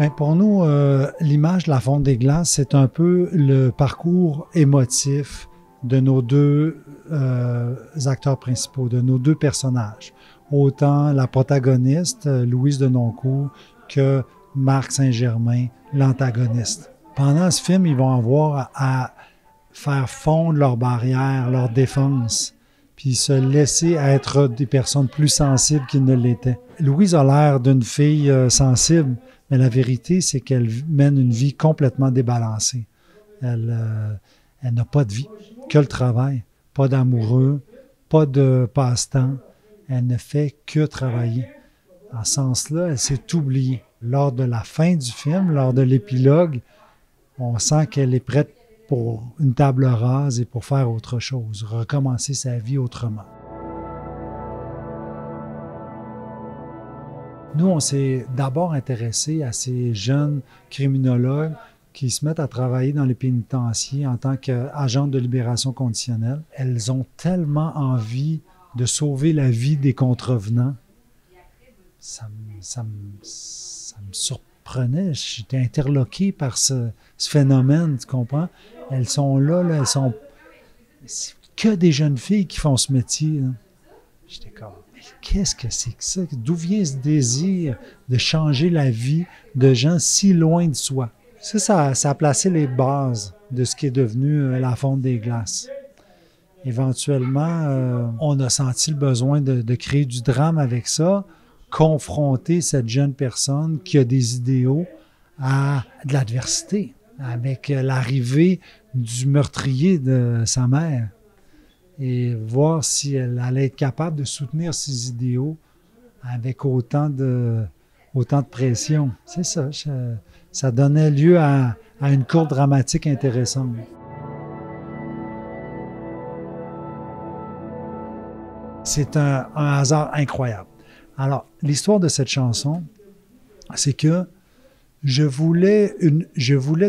Bien, pour nous, l'image de la fonte des glaces, c'est un peu le parcours émotif de nos deux acteurs principaux, de nos deux personnages. Autant la protagoniste, Louise de Noncourt, que Marc Saint-Germain, l'antagoniste. Pendant ce film, ils vont avoir à faire fondre leurs barrières, leurs défenses, puis se laisser être des personnes plus sensibles qu'ils ne l'étaient. Louise a l'air d'une fille sensible, mais la vérité, c'est qu'elle mène une vie complètement débalancée. Elle n'a pas de vie, que le travail, pas d'amoureux, pas de passe-temps. Elle ne fait que travailler. En ce sens-là, elle s'est oubliée. Lors de la fin du film, lors de l'épilogue, on sent qu'elle est prête pour une table rase et pour faire autre chose, recommencer sa vie autrement. Nous, on s'est d'abord intéressé à ces jeunes criminologues qui se mettent à travailler dans les pénitenciers en tant qu'agents de libération conditionnelle. Elles ont tellement envie de sauver la vie des contrevenants. Ça me surprenait. J'étais interloqué par ce phénomène, tu comprends? Elles sont là, c'est que des jeunes filles qui font ce métier. Là. J'étais comme, mais qu'est-ce que c'est que ça? D'où vient ce désir de changer la vie de gens si loin de soi? Ça a placé les bases de ce qui est devenu la fonte des glaces. Éventuellement, on a senti le besoin de créer du drame avec ça, confronter cette jeune personne qui a des idéaux à de l'adversité, avec l'arrivée du meurtrier de sa mère, et voir si elle allait être capable de soutenir ses idéaux avec autant de pression. C'est ça, ça donnait lieu à une courbe dramatique intéressante. C'est un hasard incroyable. Alors, l'histoire de cette chanson, c'est que je voulais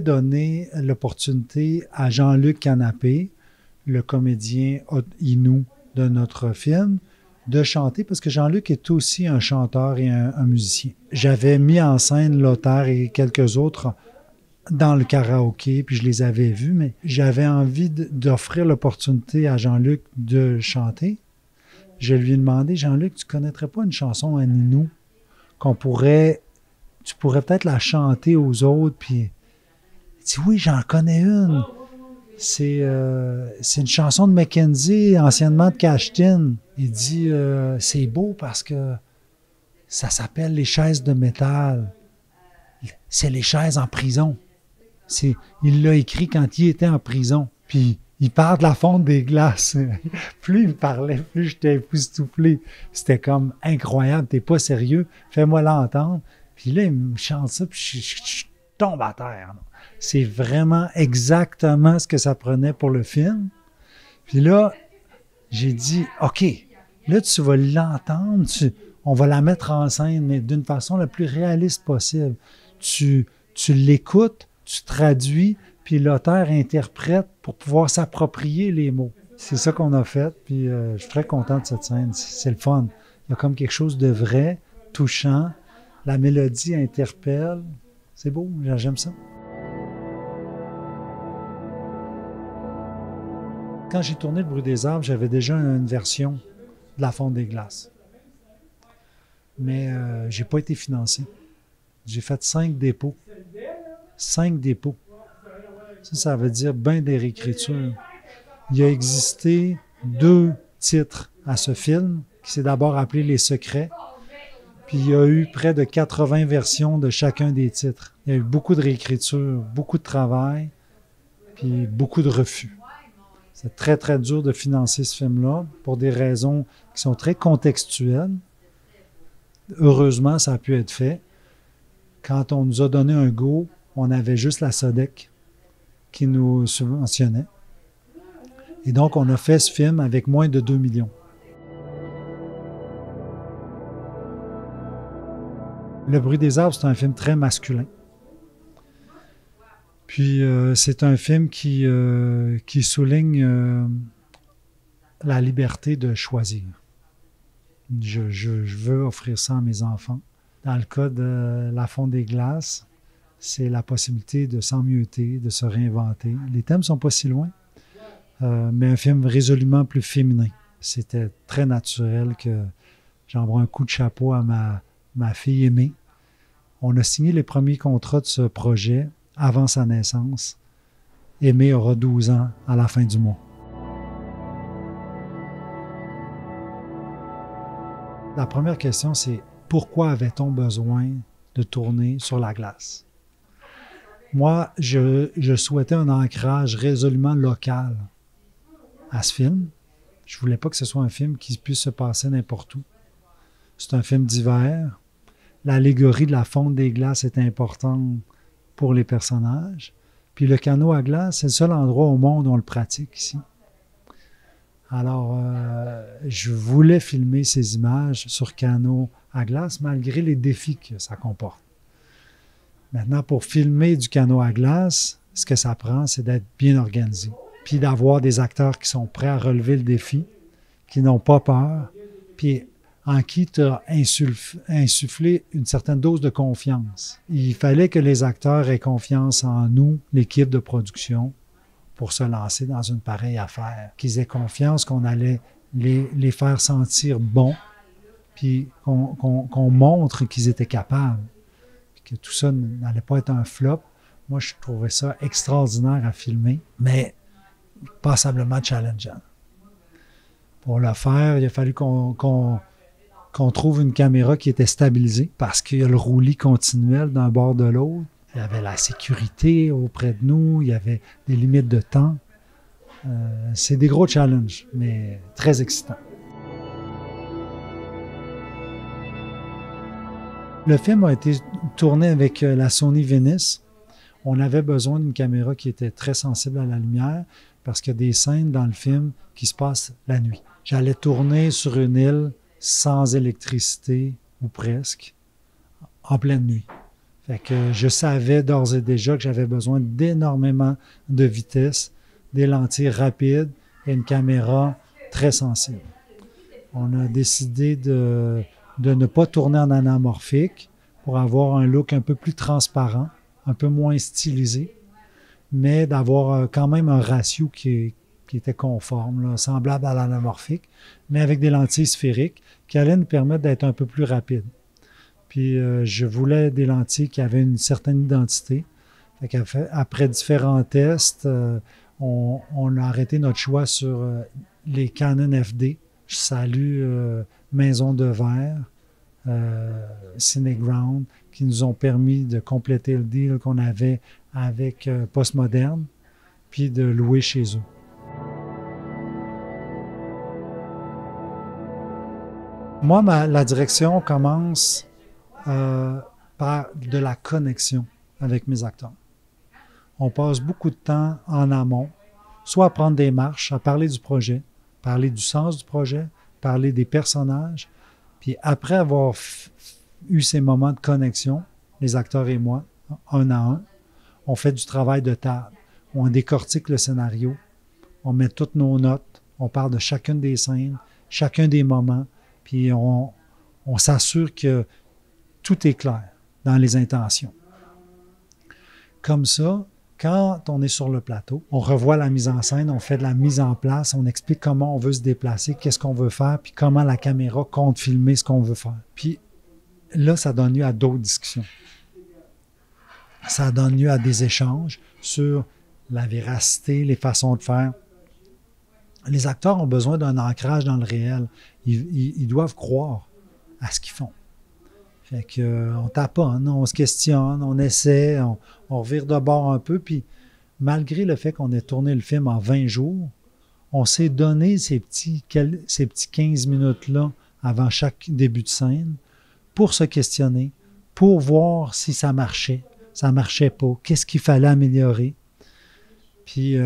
donner l'opportunité à Jean-Luc Canapé, le comédien Inou de notre film, de chanter, parce que Jean-Luc est aussi un chanteur et un musicien. J'avais mis en scène l'auteur et quelques autres dans le karaoké, puis je les avais vus, mais j'avais envie d'offrir l'opportunité à Jean-Luc de chanter. Je lui ai demandé, Jean-Luc, tu ne connaîtrais pas une chanson à Inou tu pourrais peut-être la chanter aux autres, puis il dit, oui, j'en connais une. C'est une chanson de Mackenzie, anciennement de Cashtin. Il dit, c'est beau parce que ça s'appelle Les chaises de métal. C'est les chaises en prison. Il l'a écrit quand il était en prison. Puis, il parle de la fonte des glaces. Plus il me parlait, plus j'étais époustouflé. C'était comme incroyable, t'es pas sérieux, fais-moi l'entendre. Puis là, il me chante ça, puis je tombe à terre. C'est vraiment exactement ce que ça prenait pour le film. Puis là, j'ai dit, OK, là, tu vas l'entendre, on va la mettre en scène, mais d'une façon la plus réaliste possible. Tu l'écoutes, tu traduis, puis l'auteur interprète pour pouvoir s'approprier les mots. C'est ça qu'on a fait, puis je suis très content de cette scène. C'est le fun. Il y a comme quelque chose de vrai, touchant. La mélodie interpelle. C'est beau, j'aime ça. Quand j'ai tourné Le bruit des arbres, j'avais déjà une version de La fonte des glaces. Mais je n'ai pas été financé. J'ai fait 5 dépôts. 5 dépôts. Ça veut dire bien des réécritures. Il a existé 2 titres à ce film, qui s'est d'abord appelé Les Secrets. Puis il y a eu près de 80 versions de chacun des titres. Il y a eu beaucoup de réécritures, beaucoup de travail, puis beaucoup de refus. C'est très, très dur de financer ce film-là pour des raisons qui sont très contextuelles. Heureusement, ça a pu être fait. Quand on nous a donné un go, on avait juste la SODEC qui nous subventionnait. Et donc, on a fait ce film avec moins de 2 millions. Le bruit des arbres, c'est un film très masculin. Puis, c'est un film qui souligne la liberté de choisir. Je veux offrir ça à mes enfants. Dans le cas de La fonte des glaces, c'est la possibilité de s'emmieuter, de se réinventer. Les thèmes ne sont pas si loin, mais un film résolument plus féminin. C'était très naturel que j'envoie un coup de chapeau à ma fille aimée. On a signé les premiers contrats de ce projet avant sa naissance. Aimée aura 12 ans à la fin du mois. La première question, c'est pourquoi avait-on besoin de tourner sur la glace? Moi, je souhaitais un ancrage résolument local à ce film. Je ne voulais pas que ce soit un film qui puisse se passer n'importe où. C'est un film d'hiver. L'allégorie de la fonte des glaces est importante pour les personnages. Puis le canot à glace, c'est le seul endroit au monde où on le pratique ici. Alors, je voulais filmer ces images sur canot à glace malgré les défis que ça comporte. Maintenant, pour filmer du canot à glace, ce que ça prend, c'est d'être bien organisé. Puis d'avoir des acteurs qui sont prêts à relever le défi, qui n'ont pas peur, puis en qui tu as insufflé une certaine dose de confiance. Il fallait que les acteurs aient confiance en nous, l'équipe de production, pour se lancer dans une pareille affaire. Qu'ils aient confiance qu'on allait les faire sentir bons, puis qu'on montre qu'ils étaient capables, puis que tout ça n'allait pas être un flop. Moi, je trouvais ça extraordinaire à filmer, mais passablement challengeant. Pour le faire, il a fallu qu'on trouve une caméra qui était stabilisée parce qu'il y a le roulis continuel d'un bord de l'autre. Il y avait la sécurité auprès de nous, il y avait des limites de temps. C'est des gros challenges, mais très excitants. Le film a été tourné avec la Sony Venice. On avait besoin d'une caméra qui était très sensible à la lumière parce qu'il y a des scènes dans le film qui se passent la nuit. J'allais tourner sur une île sans électricité ou presque, en pleine nuit. Fait que je savais d'ores et déjà que j'avais besoin d'énormément de vitesse, des lentilles rapides et une caméra très sensible. On a décidé de ne pas tourner en anamorphique pour avoir un look un peu plus transparent, un peu moins stylisé, mais d'avoir quand même un ratio qui était conforme, là, semblable à l'anamorphique, mais avec des lentilles sphériques qui allaient nous permettre d'être un peu plus rapides. Puis je voulais des lentilles qui avaient une certaine identité. Après différents tests, on a arrêté notre choix sur les Canon FD. Je salue Maison de Verre, Cineground, qui nous ont permis de compléter le deal qu'on avait avec Postmoderne, puis de louer chez eux. Moi, la direction commence par de la connexion avec mes acteurs. On passe beaucoup de temps en amont, soit à prendre des marches, à parler du projet, parler du sens du projet, parler des personnages. Puis après avoir eu ces moments de connexion, les acteurs et moi, un à un, on fait du travail de table. On décortique le scénario, on met toutes nos notes, on parle de chacune des scènes, chacun des moments, puis on s'assure que tout est clair dans les intentions. Comme ça, quand on est sur le plateau, on revoit la mise en scène, on fait de la mise en place, on explique comment on veut se déplacer, qu'est-ce qu'on veut faire, puis comment la caméra compte filmer ce qu'on veut faire. Puis là, ça donne lieu à d'autres discussions. Ça donne lieu à des échanges sur la véracité, les façons de faire. Les acteurs ont besoin d'un ancrage dans le réel. Ils doivent croire à ce qu'ils font. Fait qu'on taponne, on se questionne, on essaie, on revire de bord un peu, puis malgré le fait qu'on ait tourné le film en 20 jours, on s'est donné ces petits 15 minutes-là avant chaque début de scène pour se questionner, pour voir si ça marchait pas, qu'est-ce qu'il fallait améliorer. Puis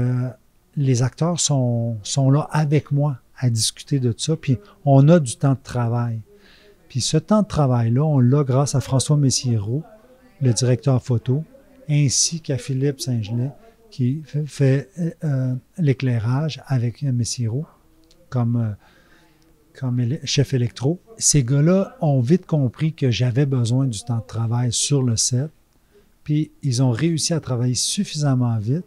les acteurs sont là avec moi à discuter de ça, puis on a du temps de travail. Puis ce temps de travail-là, on l'a grâce à François Messiero, le directeur photo, ainsi qu'à Philippe Saint-Gelais, qui fait l'éclairage avec Messiero comme chef électro. Ces gars-là ont vite compris que j'avais besoin du temps de travail sur le set, Puis ils ont réussi à travailler suffisamment vite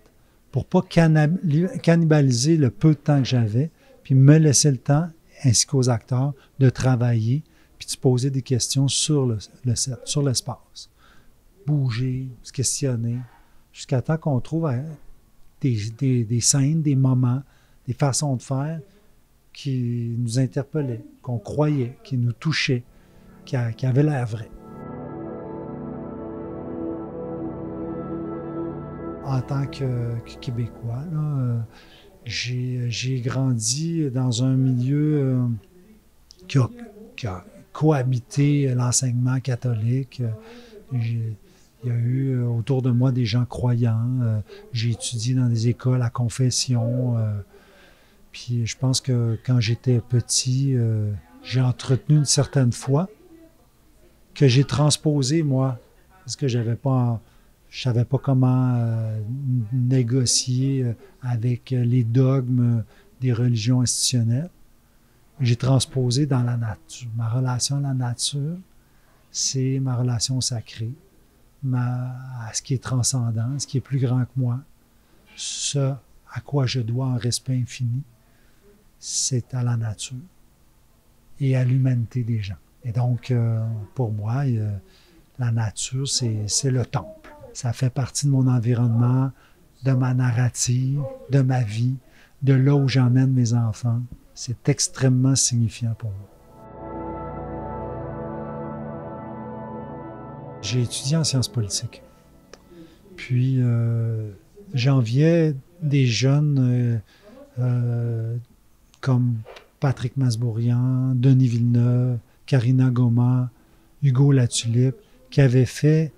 pour ne pas cannibaliser le peu de temps que j'avais, puis me laisser le temps, ainsi qu'aux acteurs, de travailler, puis de se poser des questions sur le set, sur l'espace. Bouger, se questionner, jusqu'à temps qu'on trouve des scènes, des moments, des façons de faire qui nous interpellaient, qu'on croyait, qui nous touchaient, qui avaient l'air vrai. En tant que Québécois, là, j'ai grandi dans un milieu qui a cohabité l'enseignement catholique. Il y a eu autour de moi des gens croyants. J'ai étudié dans des écoles à confession. Puis je pense que quand j'étais petit, j'ai entretenu une certaine foi que j'ai transposée, moi, parce que je ne savais pas comment négocier avec les dogmes des religions institutionnelles. J'ai transposé dans la nature. Ma relation à la nature, c'est ma relation sacrée, à ce qui est transcendant, ce qui est plus grand que moi, ce à quoi je dois un respect infini, c'est à la nature et à l'humanité des gens. Et donc, pour moi, la nature, c'est le temple. Ça fait partie de mon environnement, de ma narrative, de ma vie, de là où j'emmène mes enfants. C'est extrêmement signifiant pour moi. J'ai étudié en sciences politiques. Puis, j'enviais des jeunes comme Patrick Masbourian, Denis Villeneuve, Karina Goma, Hugo Latulippe, qui avaient fait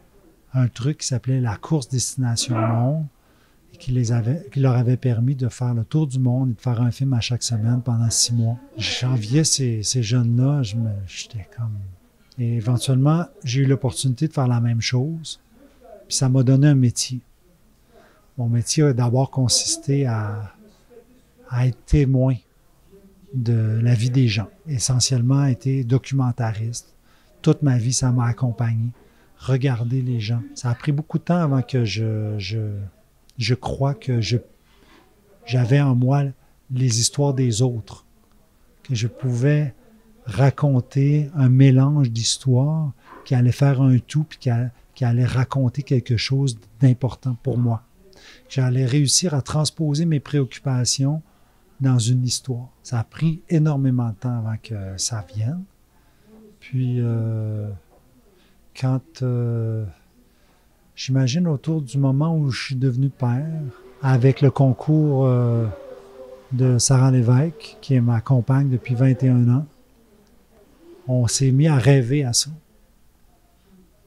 un truc qui s'appelait la course Destination Monde et qui leur avait permis de faire le tour du monde et de faire un film à chaque semaine pendant 6 mois. J'enviais ces jeunes-là, j'étais comme... Et éventuellement, j'ai eu l'opportunité de faire la même chose, puis ça m'a donné un métier. Mon métier a d'abord consisté à être témoin de la vie des gens. Essentiellement, été documentariste. Toute ma vie, ça m'a accompagné. Regarder les gens. Ça a pris beaucoup de temps avant que je crois que j'avais en moi les histoires des autres, que je pouvais raconter un mélange d'histoires qui allait faire un tout puis qui allait raconter quelque chose d'important pour moi. J'allais réussir à transposer mes préoccupations dans une histoire. Ça a pris énormément de temps avant que ça vienne. Puis, quand j'imagine autour du moment où je suis devenu père, avec le concours de Sarah Lévesque, qui est ma compagne depuis 21 ans, on s'est mis à rêver à ça.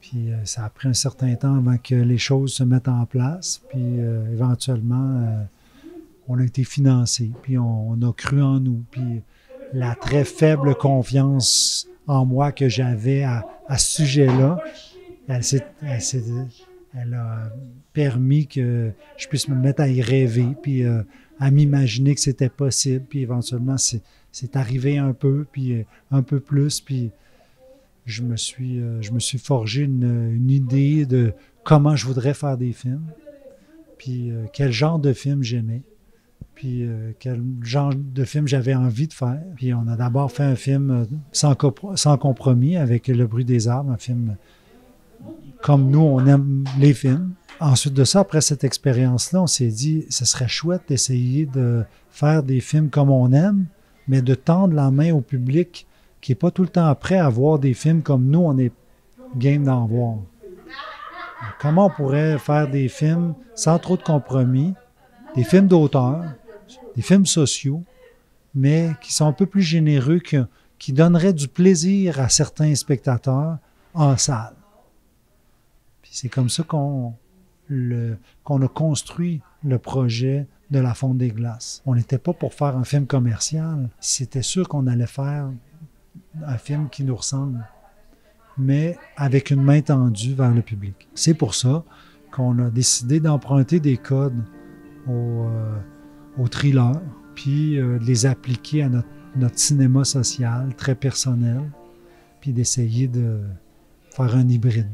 Puis ça a pris un certain temps avant que les choses se mettent en place. Puis éventuellement, on a été financé. Puis on a cru en nous. Puis la très faible confiance en moi que j'avais à ce sujet-là, elle a permis que je puisse me mettre à y rêver, puis à m'imaginer que c'était possible. Puis éventuellement, c'est arrivé un peu, puis un peu plus. Puis je me suis forgé une idée de comment je voudrais faire des films, puis quel genre de film j'aimais, puis quel genre de film j'avais envie de faire. Puis on a d'abord fait un film sans compromis avec Le bruit des arbres, un film comme nous, on aime les films. Ensuite de ça, après cette expérience-là, on s'est dit, ce serait chouette d'essayer de faire des films comme on aime, mais de tendre la main au public qui n'est pas tout le temps prêt à voir des films comme nous, on est game d'en voir. Comment on pourrait faire des films sans trop de compromis, des films d'auteur, des films sociaux, mais qui sont un peu plus généreux, qui donneraient du plaisir à certains spectateurs en salle. Puis c'est comme ça qu'on a construit le projet de La Fonte des glaces. On n'était pas pour faire un film commercial. C'était sûr qu'on allait faire un film qui nous ressemble, mais avec une main tendue vers le public. C'est pour ça qu'on a décidé d'emprunter des codes au thriller, puis de les appliquer à notre cinéma social, très personnel, puis d'essayer de faire un hybride.